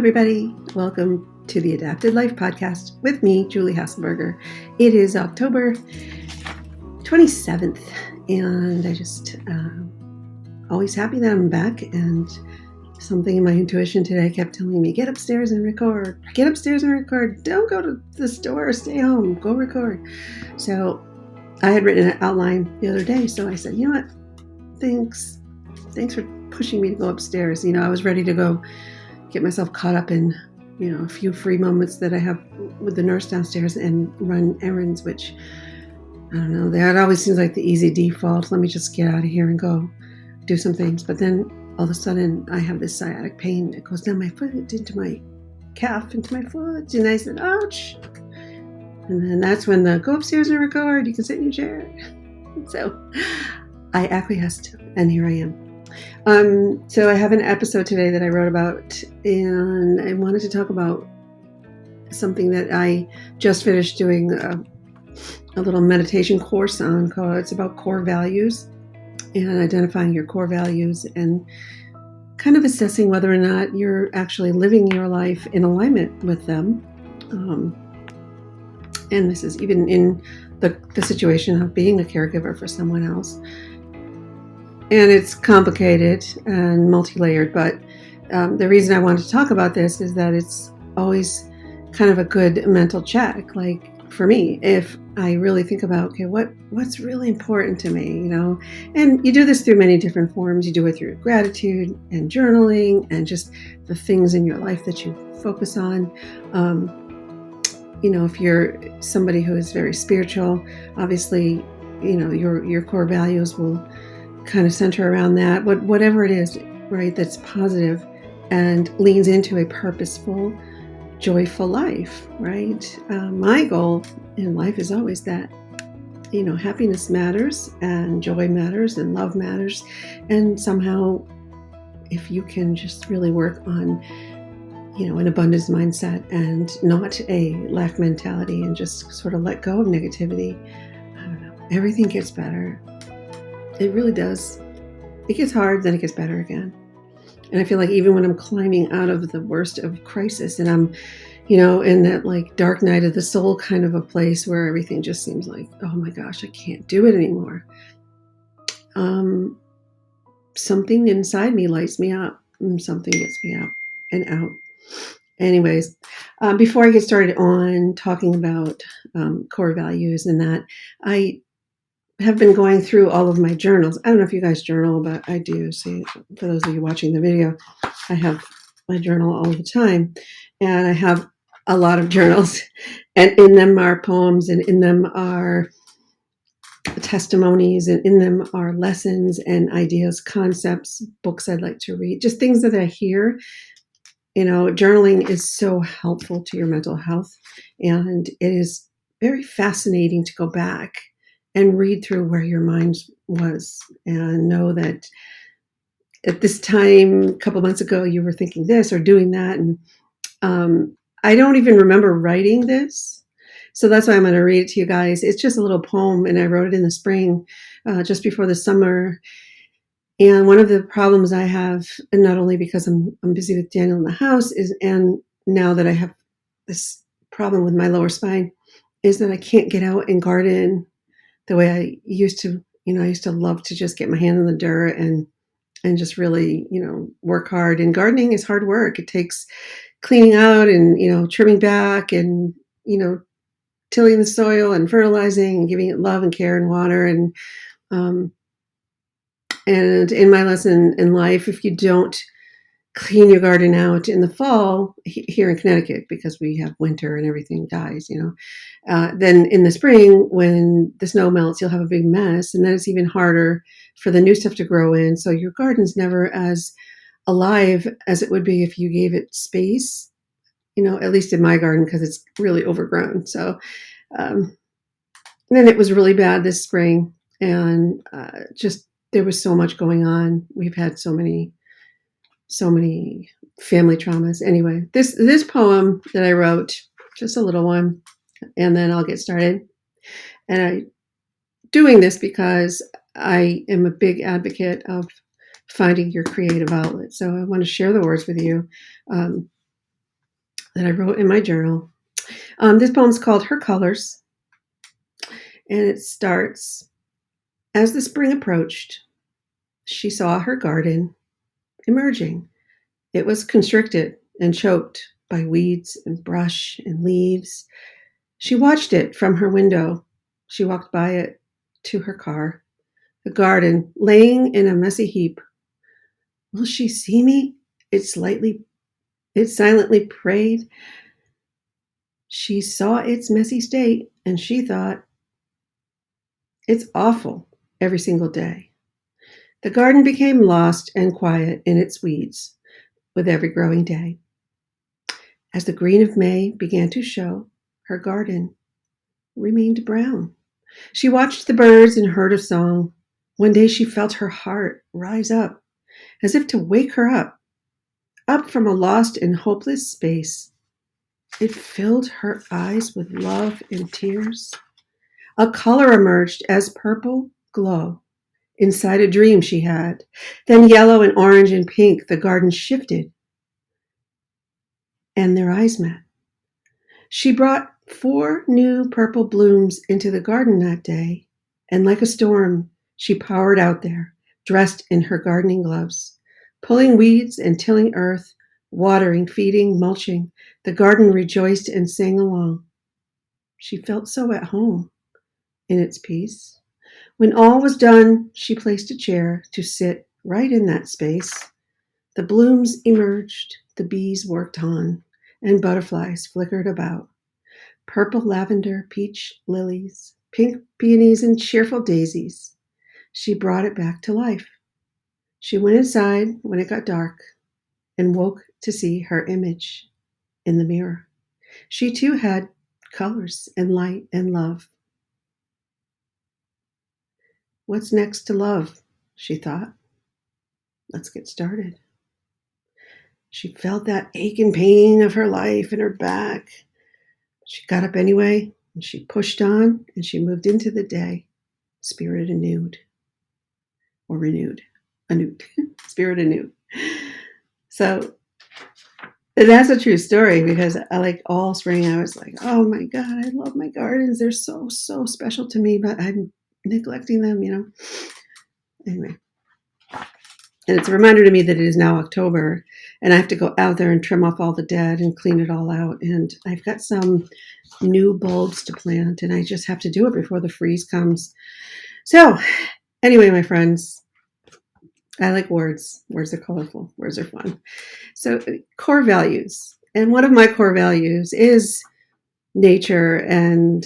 everybody. Welcome to the Adapted Life Podcast with me, Julie Hasselberger. It is October 27th, and I just always happy that I'm back. And something in my intuition today kept telling me, get upstairs and record. Get upstairs and record. Don't go to the store. Stay home. Go record. So I had written an outline the other day, so I said, you know what? Thanks for pushing me to go upstairs. I was ready to go get myself caught up in, a few free moments that I have with the nurse downstairs and run errands, which, I don't know, that always seems like the easy default. Let me just get out of here and go do some things. But then all of a sudden I have this sciatic pain that goes down my foot, into my calf, into my foot. And I said, ouch. And then that's when the go upstairs and record, you can sit in your chair. So I acquiesced, and here I am. So I have an episode today that I wrote about, and I wanted to talk about something that I just finished doing a little meditation course on. It's about core values and identifying your core values and kind of assessing whether or not you're actually living your life in alignment with them. And this is even in the situation of being a caregiver for someone else. And it's complicated and multi-layered, but the reason I wanted to talk about this is that it's always kind of a good mental check. Like for me, if I really think about, okay, what's really important to me, and you do this through many different forms. You do it through gratitude and journaling and just the things in your life that you focus on. If you're somebody who is very spiritual, obviously, your core values will kind of center around that, but whatever it is, right, that's positive and leans into a purposeful, joyful life, right? My goal in life is always that, happiness matters and joy matters and love matters. And somehow, if you can just really work on, an abundance mindset and not a lack mentality and just sort of let go of negativity, I don't know, everything gets better. It really does. It gets hard, then it gets better again. And I feel like even when I'm climbing out of the worst of crisis and I'm, in that like dark night of the soul kind of a place where everything just seems like, oh my gosh, I can't do it anymore. Something inside me lights me up and something gets me up and out. Anyways, before I get started on talking about core values and that, I have been going through all of my journals. I don't know if you guys journal, but I do. See, for those of you watching the video, I have my journal all the time, and I have a lot of journals, and in them are poems, and in them are testimonies, and in them are lessons and ideas, concepts, books I'd like to read, just things that I hear. Journaling is so helpful to your mental health, and it is very fascinating to go back and read through where your mind was and know that at this time, a couple months ago, you were thinking this or doing that. And I don't even remember writing this. So that's why I'm going to read it to you guys. It's just a little poem, and I wrote it in the spring, just before the summer. And one of the problems I have, and not only because I'm busy with Daniel in the house, and now that I have this problem with my lower spine, is that I can't get out and garden the way I used to. I used to love to just get my hand in the dirt and just really, work hard. And gardening is hard work. It takes cleaning out and, trimming back and, tilling the soil and fertilizing and giving it love and care and water. And in my lesson in life, if you don't clean your garden out in the fall here in Connecticut, because we have winter and everything dies, then in the spring when the snow melts, you'll have a big mess. And then it's even harder for the new stuff to grow in. So your garden's never as alive as it would be if you gave it space, at least in my garden, because it's really overgrown. So then it was really bad this spring, and just there was so much going on. We've had so many family traumas. Anyway, this poem that I wrote, just a little one, and then I'll get started. And I'm doing this because I am a big advocate of finding your creative outlet. So I want to share the words with you. that I wrote in my journal. This poem's called Her Colors, and it starts, as the spring approached, she saw her garden emerging. It was constricted and choked by weeds and brush and leaves. She watched it from her window. She walked by it to her car. The garden, laying in a messy heap. Will she see me? It silently prayed. She saw its messy state, and she thought, it's awful every single day. The garden became lost and quiet in its weeds with every growing day. As the green of May began to show, her garden remained brown. She watched the birds and heard a song. One day she felt her heart rise up, as if to wake her up from a lost and hopeless space. It filled her eyes with love and tears. A color emerged as purple glow inside a dream she had. Then yellow and orange and pink, the garden shifted, and their eyes met. She brought 4 new purple blooms into the garden that day, and like a storm, she powered out there, dressed in her gardening gloves, pulling weeds and tilling earth, watering, feeding, mulching. The garden rejoiced and sang along. She felt so at home in its peace. When all was done, she placed a chair to sit right in that space. The blooms emerged, the bees worked on, and butterflies flickered about. Purple lavender, peach lilies, pink peonies, and cheerful daisies. She brought it back to life. She went inside when it got dark and woke to see her image in the mirror. She too had colors and light and love. What's next to love? She thought. Let's get started. She felt that ache and pain of her life in her back. She got up anyway, and she pushed on, and she moved into the day, spirit anew, or renewed, spirit anew. So that's a true story, because I, like, all spring I was like, oh my God, I love my gardens. They're so, so special to me, but I'm neglecting them, Anyway. And it's a reminder to me that it is now October, and I have to go out there and trim off all the dead and clean it all out. And I've got some new bulbs to plant, and I just have to do it before the freeze comes. So anyway, my friends, I like words. Words are colorful. Words are fun. So core values. And one of my core values is nature and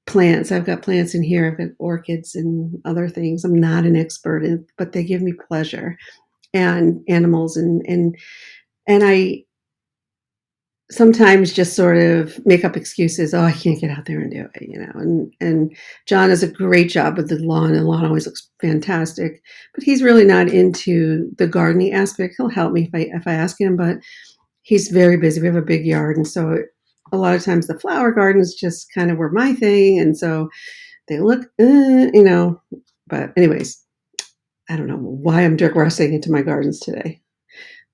plants. I've got plants in here. I've got orchids and other things. I'm not an expert in, but they give me pleasure. And animals, and I sometimes just sort of make up excuses. Oh, I can't get out there and do it, And John does a great job with the lawn, and the lawn always looks fantastic. But he's really not into the gardening aspect. He'll help me if I ask him, but he's very busy. We have a big yard, and so a lot of times the flower gardens just kind of were my thing, and so they look, But anyways, I don't know why I'm digressing into my gardens today.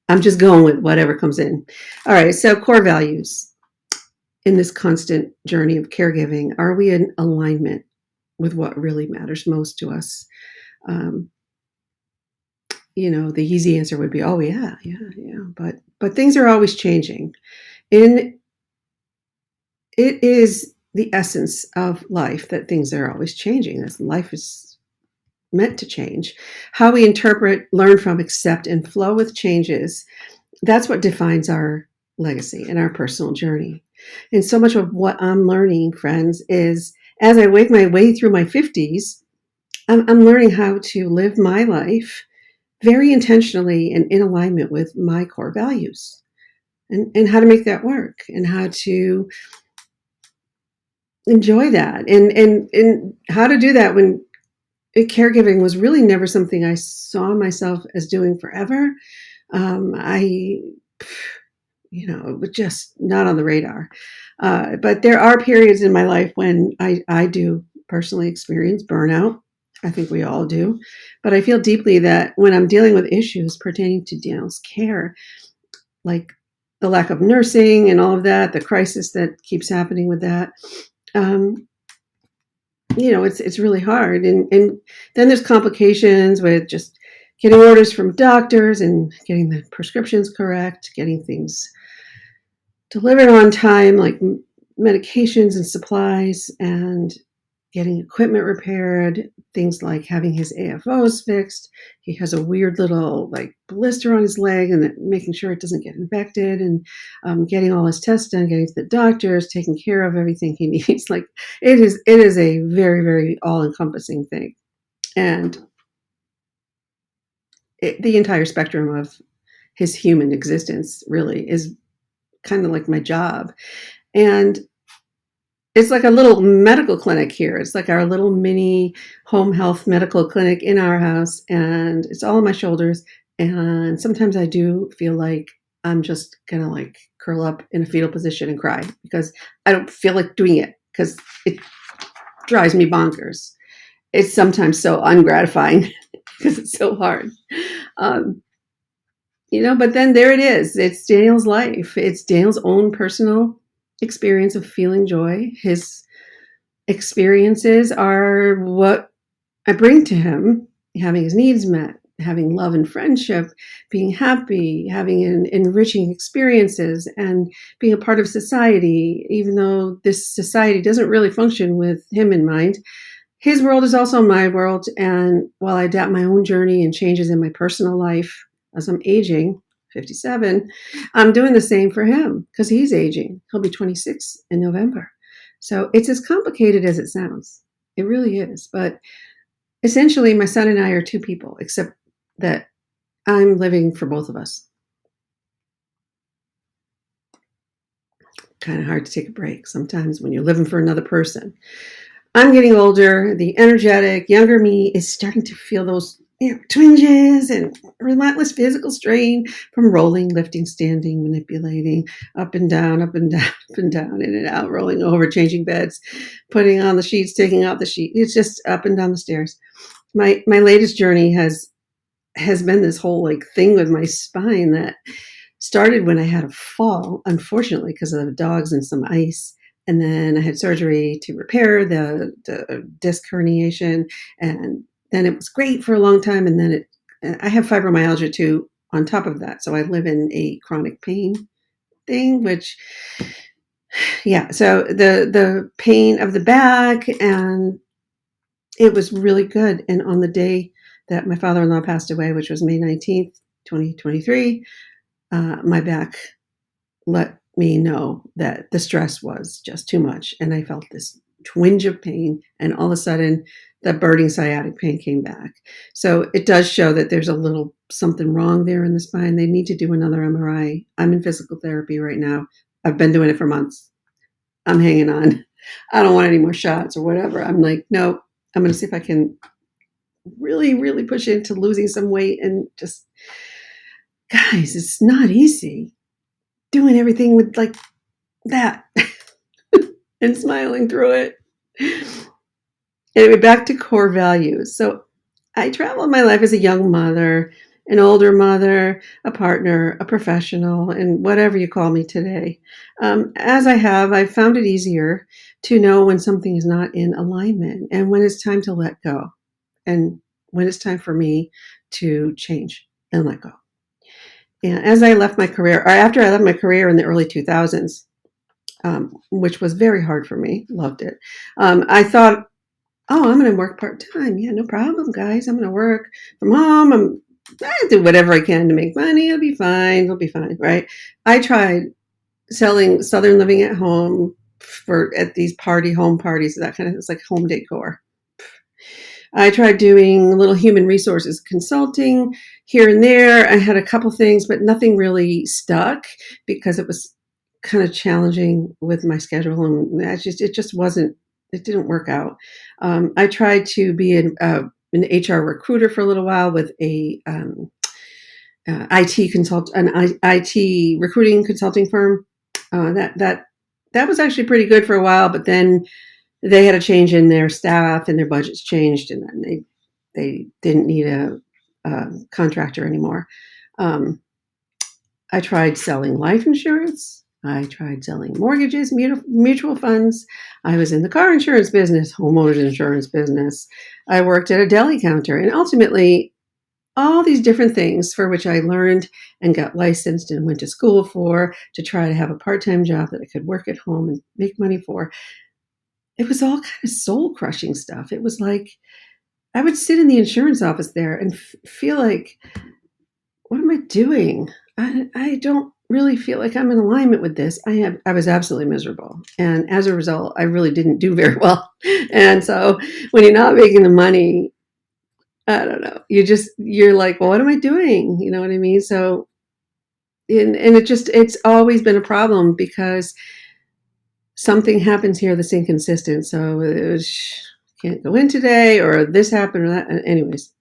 I'm just going with whatever comes in. All right, so core values. In this constant journey of caregiving, are we in alignment with what really matters most to us? The easy answer would be, oh yeah. But things are always changing. It is the essence of life that things are always changing. As life is meant to change. How we interpret, learn from, accept, and flow with changes, that's what defines our legacy and our personal journey. And so much of what I'm learning, friends, is as I make my way through my 50s, I'm learning how to live my life very intentionally and in alignment with my core values, and how to make that work, and how to enjoy that, and how to do that when caregiving was really never something I saw myself as doing forever. It was just not on the radar. But there are periods in my life when I do personally experience burnout. I think we all do. But I feel deeply that when I'm dealing with issues pertaining to Daniel's care, like the lack of nursing and all of that, the crisis that keeps happening with that. It's really hard. And then there's complications with just getting orders from doctors and getting the prescriptions correct, getting things delivered on time, like medications and supplies, and getting equipment repaired, things like having his AFOs fixed. He has a weird little blister on his leg, and making sure it doesn't get infected, and getting all his tests done, getting to the doctors, taking care of everything he needs. It is a very, very all-encompassing thing. And the entire spectrum of his human existence really is kind of like my job. And it's like a little medical clinic here. It's like our little mini home health medical clinic in our house, and it's all on my shoulders. And sometimes I do feel like I'm just gonna curl up in a fetal position and cry because I don't feel like doing it because it drives me bonkers. It's sometimes so ungratifying because it's so hard. But then there it is. It's Daniel's life. It's Daniel's own personal experience of feeling joy. His experiences are what I bring to him, having his needs met, having love and friendship, being happy, having enriching experiences, and being a part of society, even though this society doesn't really function with him in mind. His world is also my world, and while I adapt my own journey and changes in my personal life as I'm aging, 57, I'm doing the same for him because he's aging. He'll be 26 in November. So it's as complicated as it sounds. It really is. But essentially, my son and I are two people, except that I'm living for both of us. Kind of hard to take a break sometimes when you're living for another person. I'm getting older. The energetic, younger me is starting to feel those twinges and relentless physical strain from rolling, lifting, standing, manipulating, up and down, up and down, up and down, in and out, rolling over, changing beds, putting on the sheets, taking out the sheet. It's just up and down the stairs. My latest journey has been this whole thing with my spine that started when I had a fall, unfortunately, because of the dogs and some ice. And then I had surgery to repair the disc herniation, and then it was great for a long time. And then I have fibromyalgia too on top of that. So I live in a chronic pain thing, which, yeah. So the pain of the back, and it was really good. And on the day that my father-in-law passed away, which was May 19th, 2023, my back let me know that the stress was just too much. And I felt this twinge of pain, and all of a sudden the burning sciatic pain came back. So it does show that there's a little something wrong there in the spine. They need to do another MRI. I'm in physical therapy right now. I've been doing it for months. I'm hanging on. I don't want any more shots or whatever. I'm like, no, I'm going to see if I can really, really push into losing some weight. And just, guys, it's not easy doing everything with that and smiling through it. Anyway, back to core values. So I traveled my life as a young mother, an older mother, a partner, a professional, and whatever you call me today. As I've found it easier to know when something is not in alignment and when it's time to let go, and when it's time for me to change and let go. And as I left my career, or after I left my career in the early 2000s, which was very hard for me, loved it. I thought, oh, I'm going to work part-time. Yeah, no problem, guys. I'm going to work from home. I do whatever I can to make money. It'll be fine. It'll be fine, right? I tried selling Southern Living at Home at these home parties, that kind of, it's like home decor. I tried doing little human resources consulting here and there. I had a couple things, but nothing really stuck because it was kind of challenging with my schedule, and it didn't work out. I tried to be an HR recruiter for a little while with an IT recruiting consulting firm. That was actually pretty good for a while, but then they had a change in their staff and their budgets changed, and then they didn't need a contractor anymore. I tried selling life insurance. I tried selling mortgages, mutual funds. I was in the car insurance business, homeowners insurance business. I worked at a deli counter, and ultimately all these different things for which I learned and got licensed and went to school for to try to have a part-time job that I could work at home and make money for. It was all kind of soul-crushing stuff. It was like I would sit in the insurance office there and feel like, what am I doing? I don't really feel like I'm in alignment with this. I was absolutely miserable. And as a result, I really didn't do very well. And so when you're not making the money, I don't know. You're like, well, what am I doing? You know what I mean? So, and it's always been a problem because something happens here that's inconsistent. So it was, can't go in today, or this happened, or that. Anyways,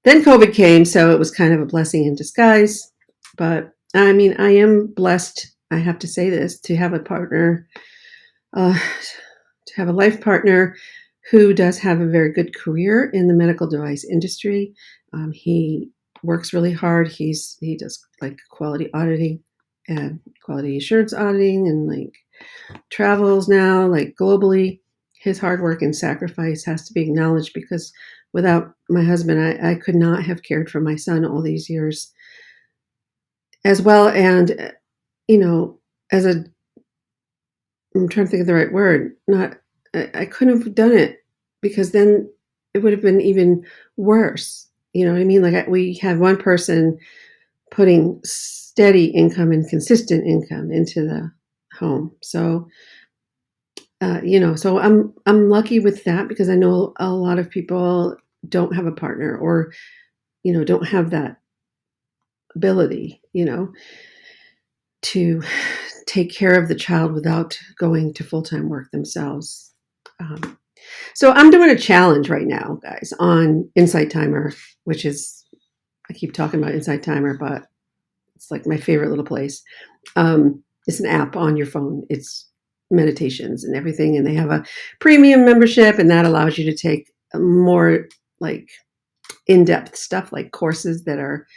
then COVID came, so it was kind of a blessing in disguise. But I mean, I am blessed, I have to say this, to have a partner, to have a life partner who does have a very good career in the medical device industry. He works really hard. He does like quality auditing and quality assurance auditing, and like travels now like globally. His hard work and sacrifice has to be acknowledged, because without my husband, I could not have cared for my son all these years as well. And, you know, as a, I'm trying to think of the right word, not, I couldn't have done it, because then it would have been even worse. You know what I mean? Like we had one person putting steady income and consistent income into the home. So, so I'm lucky with that, because I know a lot of people don't have a partner, or, don't have that ability, to take care of the child without going to full-time work themselves. So I'm doing a challenge right now, guys, on Insight Timer, which is, I keep talking about Insight Timer, but it's like my favorite little place. It's an app on your phone. It's meditations and everything, and they have a premium membership, and that allows you to take more like in-depth stuff, like courses that are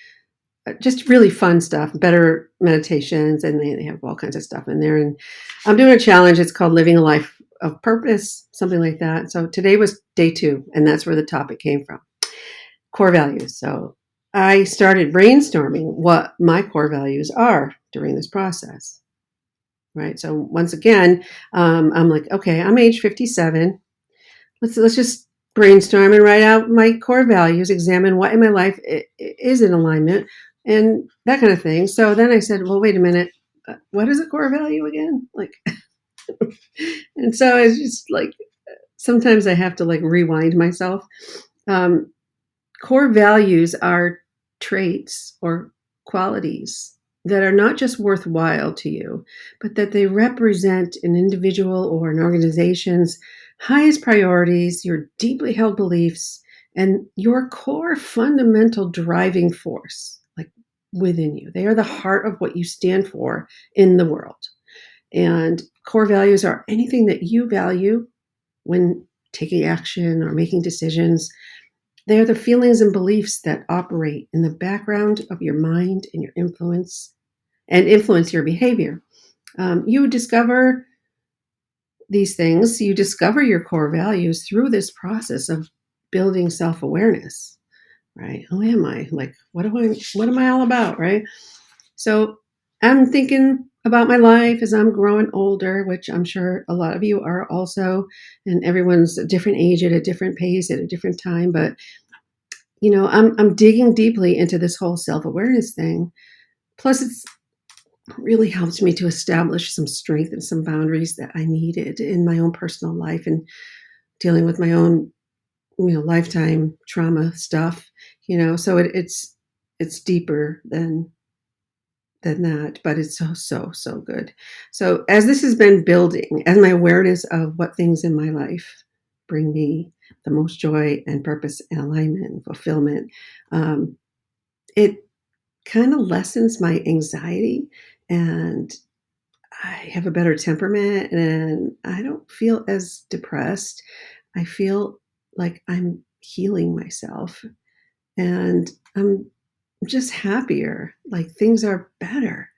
just really fun stuff, better meditations, and they have all kinds of stuff in there. And I'm doing a challenge. It's called Living a Life of Purpose, something like that. So today was day 2, and that's where the topic came from, core values. So I started brainstorming what my core values are during this process. Right. So once again, I'm like, okay, I'm age 57. Let's just brainstorm and write out my core values, examine what in my life is in alignment, and that kind of thing. So then I said, well, wait a minute, what is a core value again? Like, and so it's just like, sometimes I have to like rewind myself. Core values are traits or qualities that are not just worthwhile to you, but that they represent an individual or an organization's highest priorities, your deeply held beliefs, and your core fundamental driving force, like within you. They are the heart of what you stand for in the world. And core values are anything that you value when taking action or making decisions. They are the feelings and beliefs that operate in the background of your mind and influence your behavior. You discover these things, you discover your core values through this process of building self-awareness, right? Who am I? Like, what am I all about, right? So I'm thinking about my life as I'm growing older, which I'm sure a lot of you are also, and everyone's a different age at a different pace at a different time. But, I'm digging deeply into this whole self-awareness thing. Plus, it's really helped me to establish some strength and some boundaries that I needed in my own personal life, and dealing with my own, lifetime trauma stuff, so it's deeper than that, but it's so good. So as this has been building, as my awareness of what things in my life bring me the most joy and purpose and alignment and fulfillment, it kind of lessens my anxiety, and I have a better temperament, and I don't feel as depressed. I feel like I'm healing myself, and I'm just happier. Like things are better.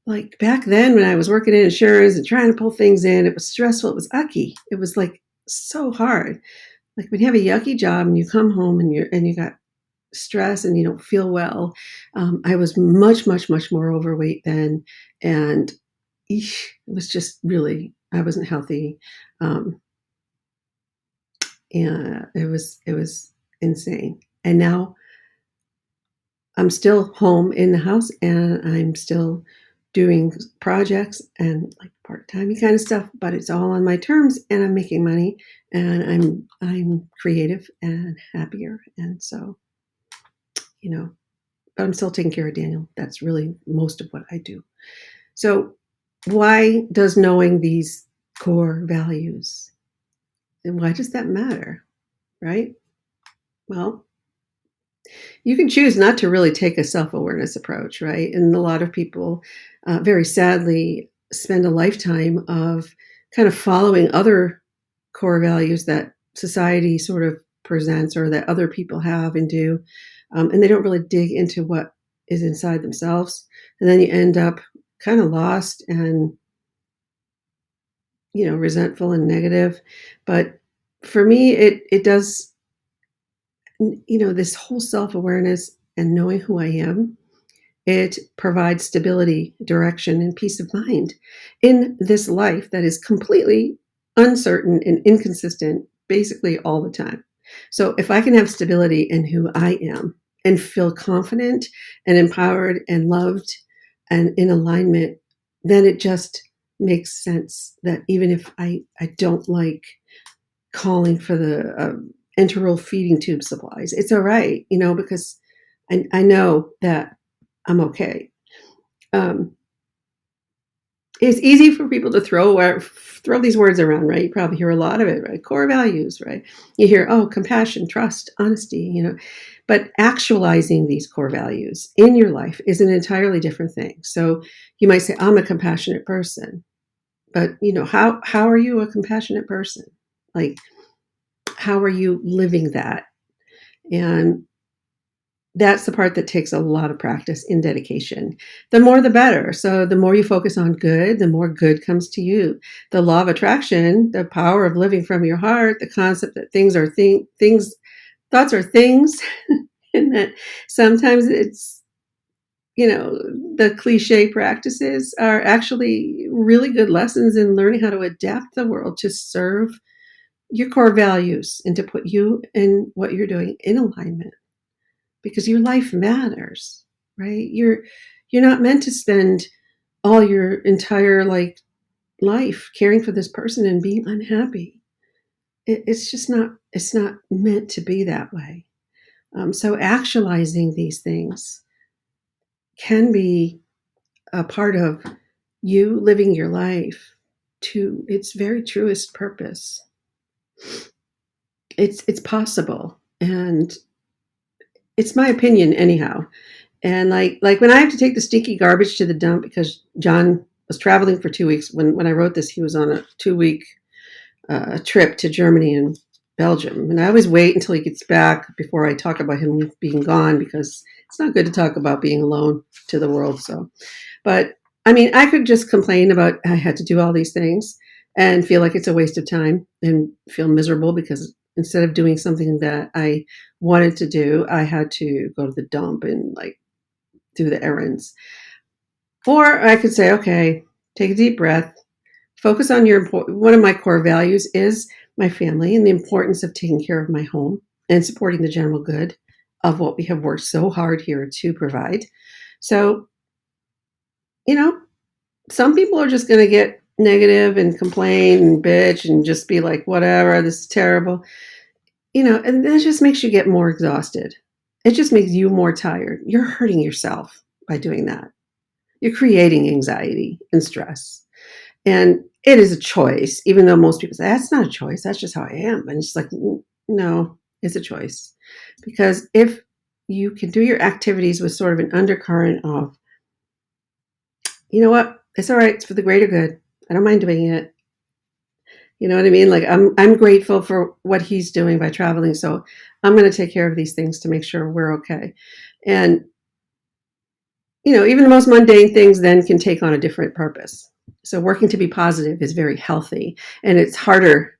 Like back then when I was working in insurance and trying to pull things in, it was stressful. It was ucky. It was like so hard. Like when you have a yucky job and you come home and you got stress and you don't feel well. I was much, much, much more overweight then, and it was just really I wasn't healthy, and it was insane. And now I'm still home in the house, and I'm still doing projects and like part-time kind of stuff, but it's all on my terms, and I'm making money, and I'm creative and happier, and so you know but I'm still taking care of Daniel. That's really most of what I do. So, why does knowing these core values, and why does that matter, right? Well, you can choose not to really take a self awareness approach, right? And a lot of people, very sadly, spend a lifetime of kind of following other core values that society sort of presents or that other people have and do. And they don't really dig into what is inside themselves. And then you end up kind of lost and, resentful and negative. But for me, it does, this whole self awareness and knowing who I am, it provides stability, direction, and peace of mind in this life that is completely uncertain and inconsistent basically all the time. So, if I can have stability in who I am and feel confident and empowered and loved and in alignment, then it just makes sense that even if I don't like calling for the enteral feeding tube supplies, it's all right, because I know that I'm okay. Um, it's easy for people to throw these words around, right? You probably hear a lot of it, right? Core values, right? You hear, oh, compassion, trust, honesty, but actualizing these core values in your life is an entirely different thing. So you might say, I'm a compassionate person, but how are you a compassionate person? Like, how are you living that? And that's the part that takes a lot of practice and dedication. The more, the better. So the more you focus on good, the more good comes to you. The law of attraction, the power of living from your heart, the concept that thoughts are things, and that sometimes it's, the cliche practices are actually really good lessons in learning how to adapt the world to serve your core values and to put you and what you're doing in alignment, because your life matters, right? You're not meant to spend all your entire life caring for this person and being unhappy. It's just not. It's not meant to be that way. So actualizing these things can be a part of you living your life to its very truest purpose. It's possible, and it's my opinion anyhow. And like when I have to take the stinky garbage to the dump, because John was traveling for 2 weeks. When I wrote this, he was on a 2 week trip to Germany and Belgium. And I always wait until he gets back before I talk about him being gone, because it's not good to talk about being alone to the world. So, but I mean, I could just complain about I had to do all these things and feel like it's a waste of time and feel miserable because instead of doing something that I wanted to do, I had to go to the dump and do the errands. Or I could say, okay, take a deep breath, focus on one of my core values is my family and the importance of taking care of my home and supporting the general good of what we have worked so hard here to provide. So, some people are just going to get negative and complain and bitch and just be like, whatever, this is terrible. And that just makes you get more exhausted. It just makes you more tired. You're hurting yourself by doing that. You're creating anxiety and stress. And it is a choice, even though most people say, that's not a choice. That's just how I am. And it's like, no, it's a choice. Because if you can do your activities with sort of an undercurrent of, you know what, it's all right. It's for the greater good. I don't mind doing it. You know what I mean? Like I'm grateful for what he's doing by traveling. So I'm going to take care of these things to make sure we're okay. And even the most mundane things then can take on a different purpose. So working to be positive is very healthy, and it's harder.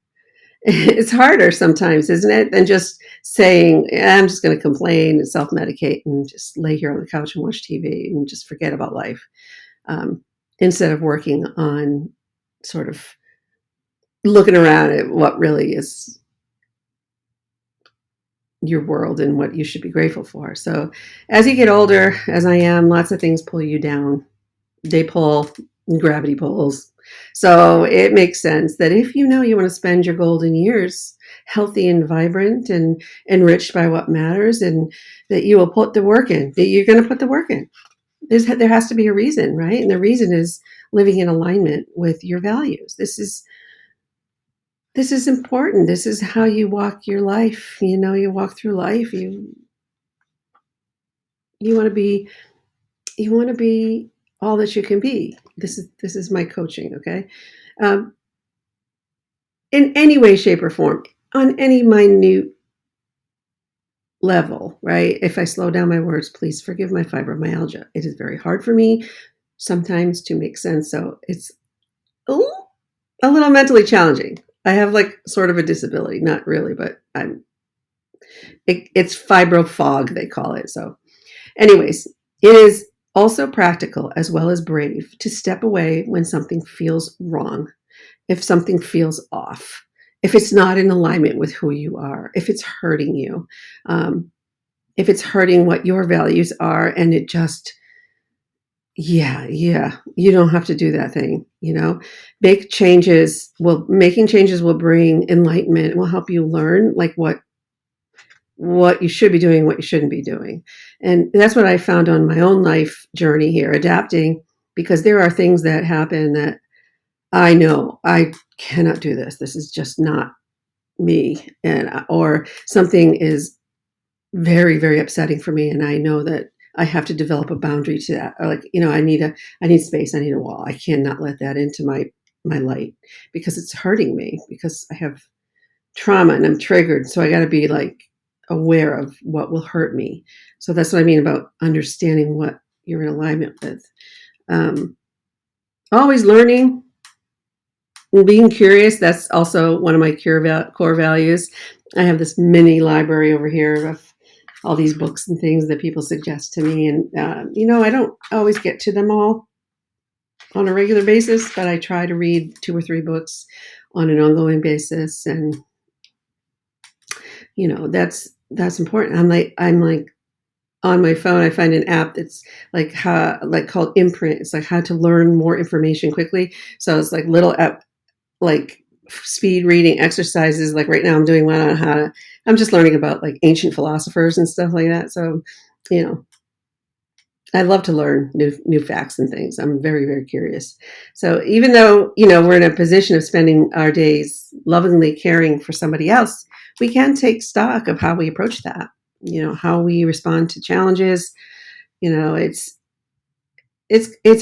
It's harder sometimes, isn't it, than just saying, I'm just going to complain and self-medicate and just lay here on the couch and watch TV and just forget about life, instead of working on sort of looking around at what really is your world and what you should be grateful for. So as you get older, as I am, lots of things pull you down. They pull, gravity pulls. So it makes sense that if you want to spend your golden years healthy and vibrant and enriched by what matters, and that you will put the work in, that you're going to put the work in. There has to be a reason, right? And the reason is living in alignment with your values. This is important. This is how you walk your life. You walk through life. You want to be all that you can be. This is my coaching, okay? In any way, shape, or form, on any minute level, right? If I slow down my words, please forgive my fibromyalgia. It is very hard for me sometimes to make sense. So it's a little mentally challenging. I have sort of a disability, not really, but it's fibro fog, they call it. So anyways, it is also practical as well as brave to step away when something feels wrong, if something feels off, if it's not in alignment with who you are, if it's hurting you, if it's hurting what your values are, and it just, you don't have to do that thing. Making changes will bring enlightenment. It will help you learn what you should be doing, what you shouldn't be doing. And that's what I found on my own life journey here, adapting, because there are things that happen that I know I cannot do this. This is just not me. Or something is very, very upsetting for me. And I know that I have to develop a boundary to that. Or I need space. I need a wall. I cannot let that into my light, because it's hurting me, because I have trauma and I'm triggered. So I got to be aware of what will hurt me. So that's what I mean about understanding what you're in alignment with. Always learning and being curious. That's also one of my core values. I have this mini library over here of all these books and things that people suggest to me. And, I don't always get to them all on a regular basis, but I try to read 2 or 3 books on an ongoing basis. And, that's important. I'm on my phone, I find an app that's called Imprint. It's how to learn more information quickly. So it's little app, speed reading exercises. Right now I'm doing one on I'm just learning about ancient philosophers and stuff like that. So, I love to learn new facts and things. I'm very, very curious. So even though, we're in a position of spending our days lovingly caring for somebody else, we can take stock of how we approach that, how we respond to challenges. It's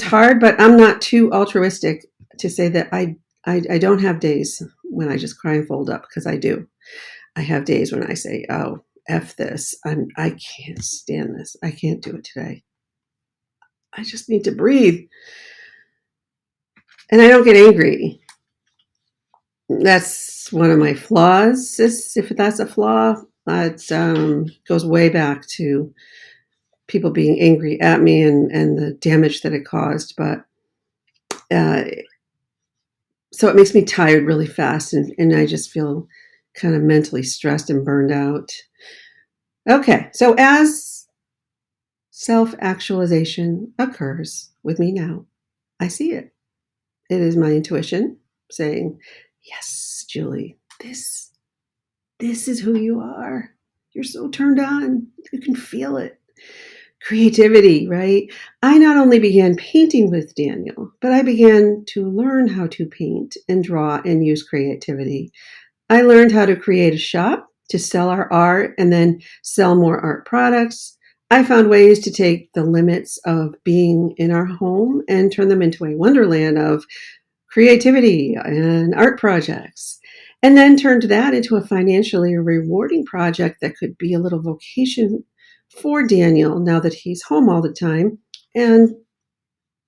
hard, but I'm not too altruistic to say that I don't have days when I just cry and fold up, because I do. I have days when I say, oh, F this. I can't stand this. I can't do it today. I just need to breathe. And I don't get angry. That's one of my flaws. If that's a flaw, it goes way back to people being angry at me and the damage that it caused. But so it makes me tired really fast, and I just feel kind of mentally stressed and burned out. Okay, so as self-actualization occurs with me now, I see it. It is my intuition saying, yes, Julie, this is who you are. You're so turned on. You can feel it. Creativity, right? I not only began painting with Daniel, but I began to learn how to paint and draw and use creativity. I learned how to create a shop to sell our art and then sell more art products. I found ways to take the limits of being in our home and turn them into a wonderland of creativity and art projects, and then turned that into a financially rewarding project that could be a little vocation for Daniel now that he's home all the time. and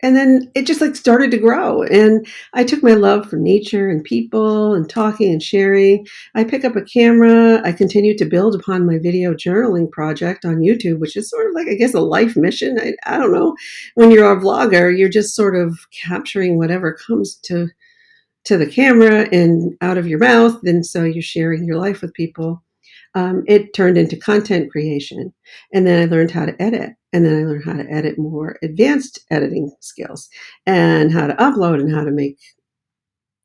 and then it just like started to grow. And I took my love for nature and people and talking and sharing. I pick up a camera. I continue to build upon my video journaling project on YouTube, which is sort of like, I guess, a life mission. I don't know. When you're a vlogger, you're just sort of capturing whatever comes to the camera and out of your mouth. And so you're sharing your life with people. It turned into content creation. And then I learned how to edit. And then I learned how to edit more advanced editing skills and how to upload and how to make,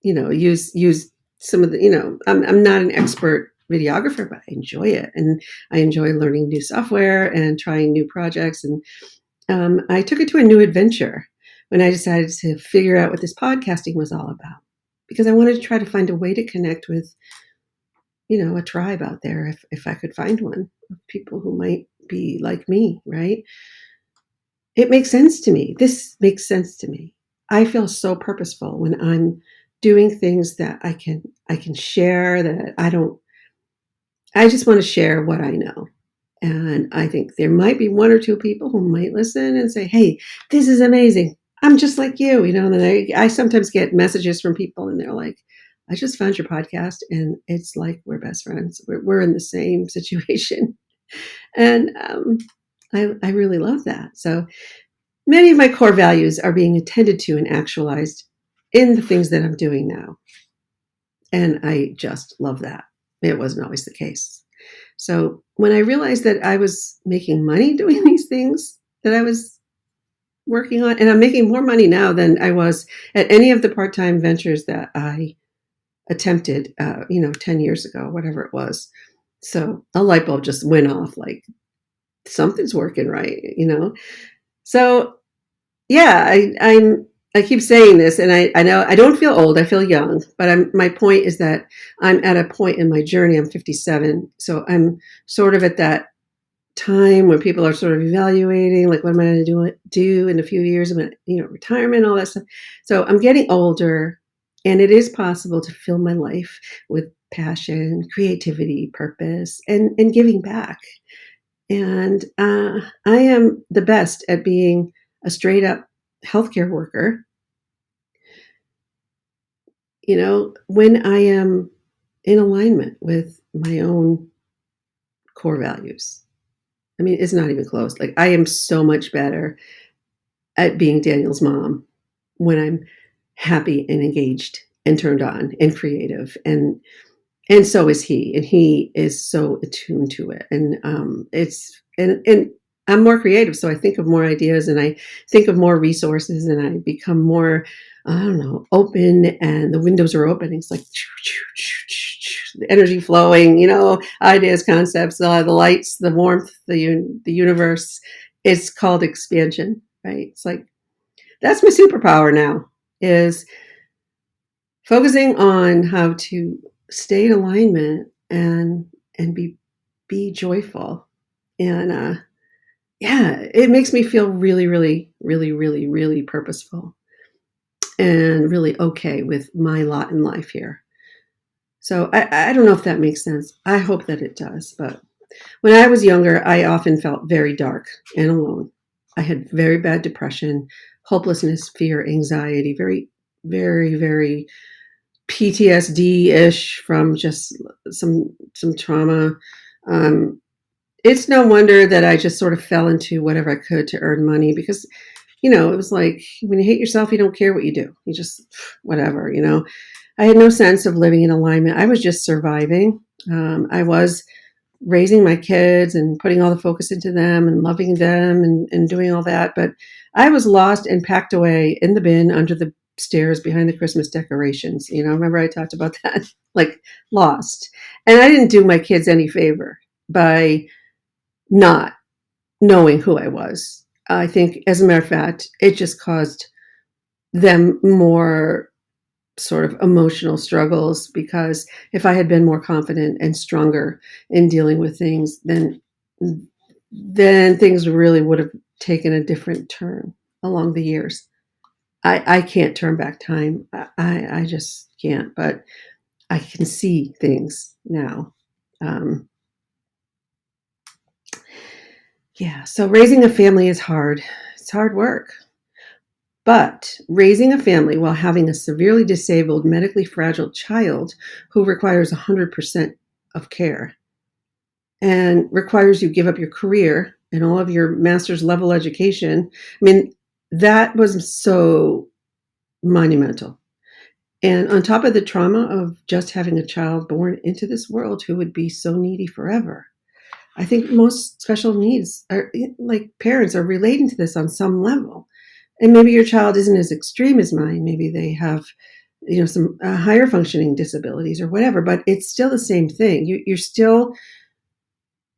use some of the, I'm not an expert videographer, but I enjoy it. And I enjoy learning new software and trying new projects. And I took it to a new adventure when I decided to figure out what this podcasting was all about, because I wanted to try to find a way to connect with, a tribe out there, if I could find one, of people who might be like me, right? It makes sense to me. This makes sense to me. I feel so purposeful when I'm doing things that I can share, that I just want to share what I know. And I think there might be one or two people who might listen and say, hey, this is amazing. I'm just like you, and then I sometimes get messages from people and they're like, I just found your podcast and it's like we're best friends. We're in the same situation. And I really love that. So many of my core values are being attended to and actualized in the things that I'm doing now. And I just love that. It wasn't always the case. So when I realized that I was making money doing these things that I was working on, and I'm making more money now than I was at any of the part-time ventures that I attempted, 10 years ago, whatever it was. So a light bulb just went off, like something's working right. So yeah, I keep saying this, and I know I don't feel old. I feel young, but my point is that I'm at a point in my journey. I'm 57, so I'm sort of at that time where people are sort of evaluating, like, what am I going to do in a few years? I'm going to, retirement, all that stuff. So I'm getting older, and it is possible to fill my life with passion, creativity, purpose, and giving back. And I am the best at being a straight up healthcare worker, when I am in alignment with my own core values. I mean, it's not even close. Like, I am so much better at being Daniel's mom when I'm happy and engaged and turned on and creative, and so is he, and he is so attuned to it. And and I'm more creative, so I think of more ideas and I think of more resources and I become more, I don't know, open, and the windows are open. It's like the energy flowing, ideas, concepts, the lights, the warmth, the universe. It's called expansion, right? It's like, that's my superpower now, is focusing on how to stay in alignment and be joyful. And yeah, it makes me feel really, really, really, really, really purposeful and really okay with my lot in life here. So I don't know if that makes sense. I hope that it does. But when I was younger, I often felt very dark and alone. I had very bad depression, hopelessness, fear, anxiety, very, very, very PTSD-ish from just some trauma. It's no wonder that I just sort of fell into whatever I could to earn money, because, it was like, when you hate yourself, you don't care what you do. You just, whatever. I had no sense of living in alignment. I was just surviving. I was raising my kids and putting all the focus into them and loving them and doing all that. But I was lost and packed away in the bin under the stairs behind the Christmas decorations. Remember I talked about that? Like, lost. And I didn't do my kids any favor by not knowing who I was. I think, as a matter of fact, it just caused them more sort of emotional struggles, because if I had been more confident and stronger in dealing with things, then things really would have taken a different turn along the years. I can't turn back time. I just can't, but I can see things now. Yeah, so raising a family is hard. It's hard work. But raising a family while having a severely disabled, medically fragile child who requires 100% of care and requires you give up your career and all of your master's level education, I mean, that was so monumental. And on top of the trauma of just having a child born into this world who would be so needy forever, I think most special needs are like parents are relating to this on some level. And maybe your child isn't as extreme as mine. Maybe they have, some higher functioning disabilities or whatever, but it's still the same thing. You're still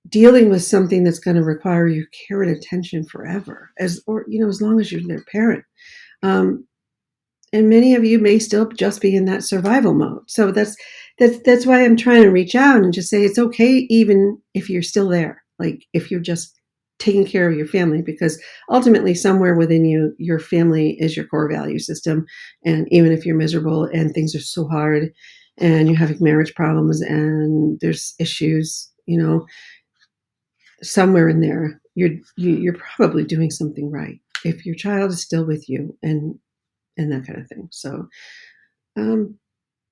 dealing with something that's going to require your care and attention forever, as long as you're their parent. Um, and many of you may still just be in that survival mode. So that's why I'm trying to reach out and just say it's okay, even if you're still there, like if you're just taking care of your family, because ultimately somewhere within you, your family is your core value system. And even if you're miserable and things are so hard and you're having marriage problems and there's issues, somewhere in there, you're probably doing something right if your child is still with you and that kind of thing. So,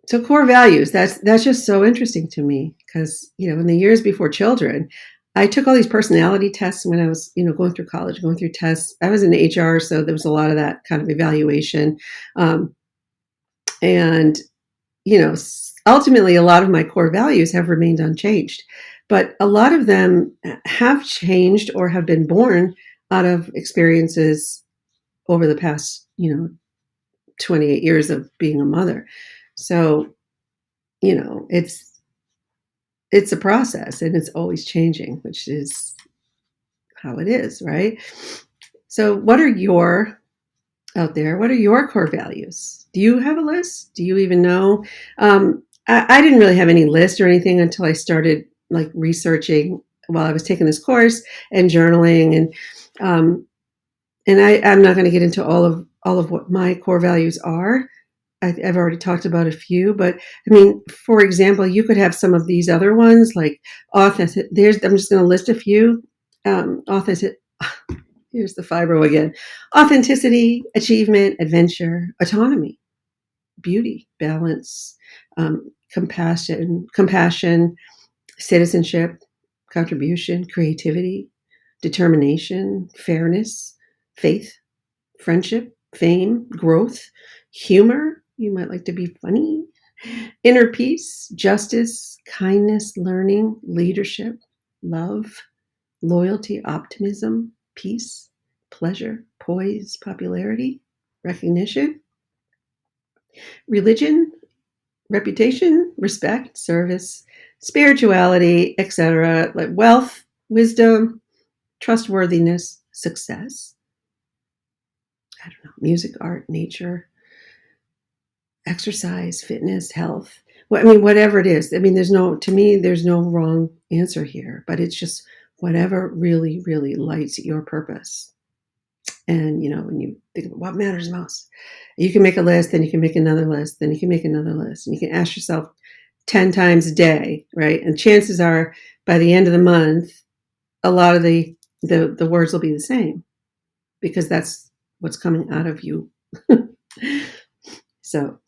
so core values, that's just so interesting to me because, in the years before children, I took all these personality tests when I was, going through college, going through tests. I was in HR, so there was a lot of that kind of evaluation. And, ultimately, a lot of my core values have remained unchanged, but a lot of them have changed or have been born out of experiences over the past, 28 years of being a mother. So, it's a process and it's always changing, which is how it is, right? So what are your core values? Do you have a list? Do you even know? I didn't really have any list or anything until I started like researching while I was taking this course and journaling and I'm not going to get into all of what my core values are. I've already talked about a few, but I mean, for example, you could have some of these other ones like authentic. I'm just going to list a few. Authentic. Here's the fibro again. Authenticity, achievement, adventure, autonomy, beauty, balance, compassion, citizenship, contribution, creativity, determination, fairness, faith, friendship, fame, growth, humor. You might like to be funny. Inner peace, justice, kindness, learning, leadership, love, loyalty, optimism, peace, pleasure, poise, popularity, recognition, religion, reputation, respect, service, spirituality, etc., like wealth, wisdom, trustworthiness, success. I don't know, music, art, nature, exercise, fitness, health. Well, I mean, whatever it is. I mean, there's no wrong answer here, but it's just whatever really, really lights your purpose. And, when you think about what matters most, you can make a list, then you can make another list, then you can make another list, and you can ask yourself 10 times a day, right? And chances are by the end of the month, a lot of the words will be the same because that's what's coming out of you. So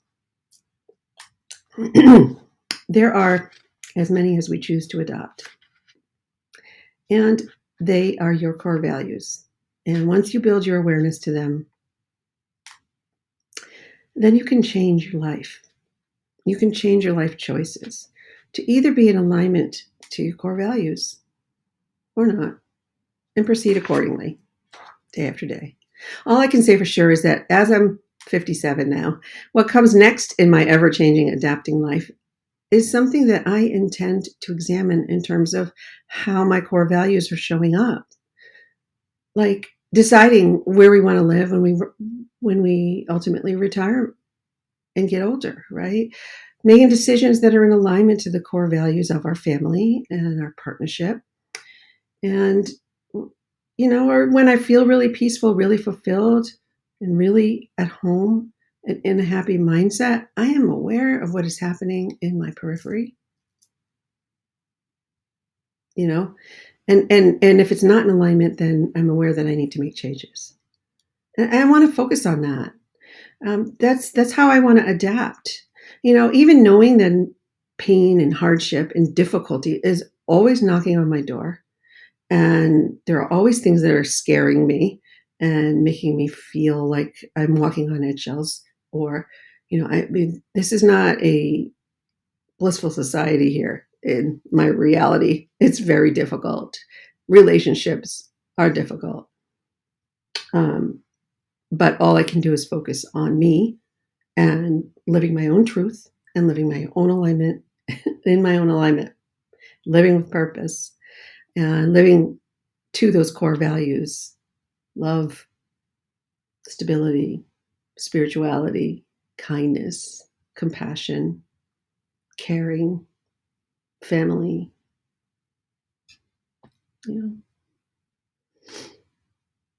there are as many as we choose to adopt. And they are your core values. And once you build your awareness to them, then you can change your life. You can change your life choices to either be in alignment to your core values or not, and proceed accordingly, day after day. All I can say for sure is that as I'm 57 now, what comes next in my ever-changing, adapting life is something that I intend to examine in terms of how my core values are showing up. Like deciding where we want to live when we ultimately retire and get older, right? Making decisions that are in alignment to the core values of our family and our partnership. And, or when I feel really peaceful, really fulfilled, and really at home and in a happy mindset, I am aware of what is happening in my periphery. And if it's not in alignment, then I'm aware that I need to make changes. And I want to focus on that. That's how I want to adapt. Even knowing that pain and hardship and difficulty is always knocking on my door, and there are always things that are scaring me and making me feel like I'm walking on eggshells. Or, I mean, this is not a blissful society here in my reality. It's very difficult. Relationships are difficult. Um, but all I can do is focus on me and living my own truth and living my own alignment, in my own alignment, living with purpose and living to those core values: love, stability, spirituality, kindness, compassion, caring, family. You know,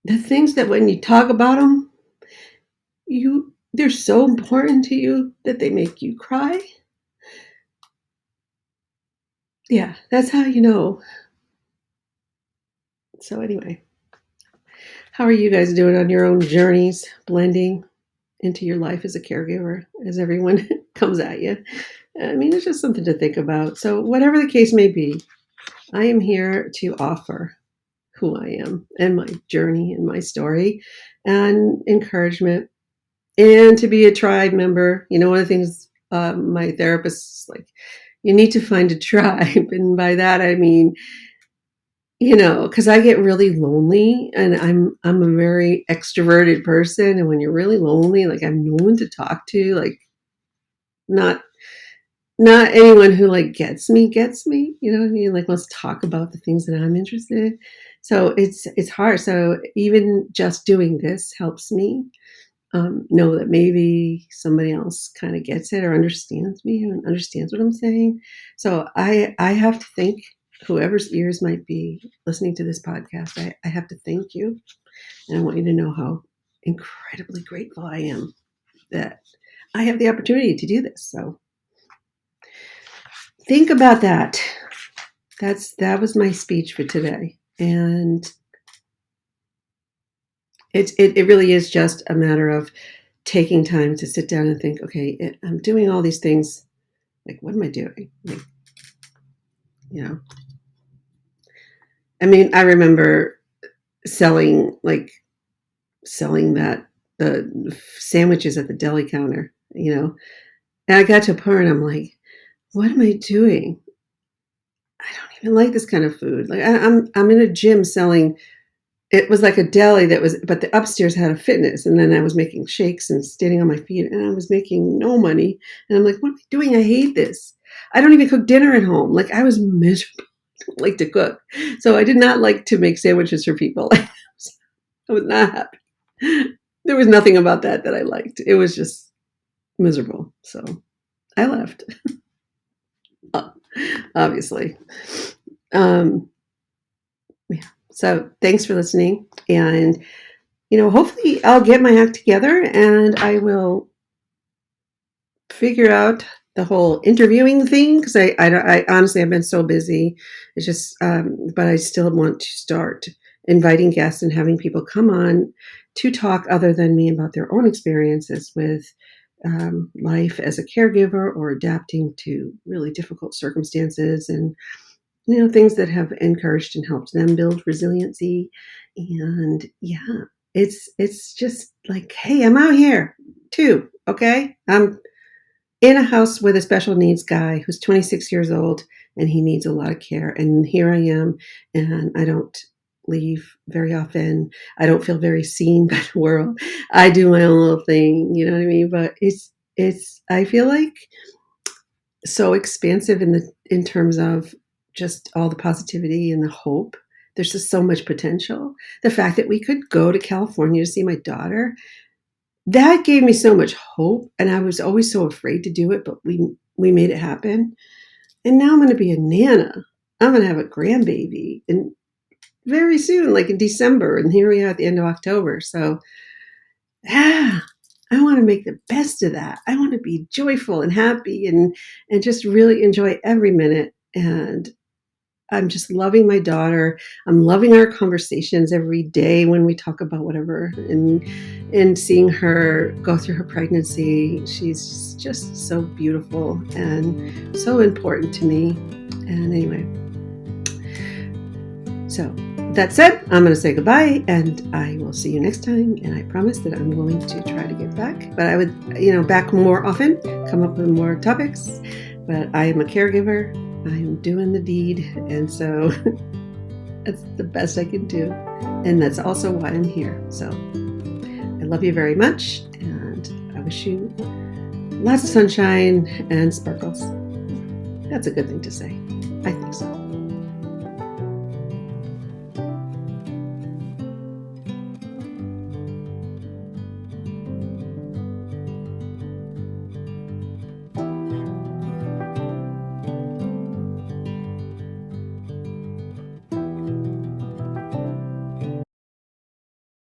the things that when you talk about them, they're so important to you that they make you cry. Yeah, that's how you know. So anyway, how are you guys doing on your own journeys, blending into your life as a caregiver as everyone comes at you? I mean, it's just something to think about. So whatever the case may be, I am here to offer who I am and my journey and my story and encouragement, and to be a tribe member. One of the things my therapist is like, you need to find a tribe. And by that, I mean, because I get really lonely, and I'm a very extroverted person. And when you're really lonely, like, I'm no one to talk to, like, not anyone who like gets me, you know what I mean? Like, let's talk about the things that I'm interested in. So it's hard. So even just doing this helps me know that maybe somebody else kind of gets it or understands me and understands what I'm saying. So I have to thank whoever's ears might be listening to this podcast. I have to thank you. And I want you to know how incredibly grateful I am that I have the opportunity to do this. So think about that. That was my speech for today. And it really is just a matter of taking time to sit down and think, okay, I'm doing all these things. Like, what am I doing? Like, I mean, I remember selling that the sandwiches at the deli counter, and I got to a point where I'm like, what am I doing? I don't even like this kind of food. Like, I'm in a gym selling. It was like a deli but the upstairs had a fitness, and then I was making shakes and standing on my feet, and I was making no money. And I'm like, what am I doing? I hate this. I don't even cook dinner at home. Like, I was miserable. I don't like to cook. So I did not like to make sandwiches for people. I was not happy. There was nothing about that I liked. It was just miserable. So I left, obviously. Yeah. So thanks for listening. And, hopefully I'll get my act together and I will figure out the whole interviewing thing, because I honestly have been so busy. It's just, but I still want to start inviting guests and having people come on to talk other than me about their own experiences with life as a caregiver or adapting to really difficult circumstances, and things that have encouraged and helped them build resiliency. And yeah, it's just like, hey, I'm out here too. Okay, I'm in a house with a special needs guy who's 26 years old, and he needs a lot of care. And here I am, and I don't leave very often. I don't feel very seen by the world. I do my own little thing, you know what I mean? But I feel like so expansive in terms of just all the positivity and the hope. There's just so much potential. The fact that we could go to California to see my daughter, that gave me so much hope, and I was always so afraid to do it, but we made it happen. And now I'm going to be a nana. I'm going to have a grandbaby, and very soon, like in December, and here we are at the end of October. So, I want to make the best of that. I want to be joyful and happy and just really enjoy every minute. And I'm just loving my daughter. I'm loving our conversations every day when we talk about whatever, and seeing her go through her pregnancy. She's just so beautiful and so important to me. And anyway, so that said, I'm going to say goodbye, and I will see you next time. And I promise that I'm willing to try to get back, but I would, back more often, come up with more topics. But I am a caregiver. I am doing the deed, and so that's the best I can do. And that's also why I'm here. So I love you very much, and I wish you lots of sunshine and sparkles. That's a good thing to say. I think so.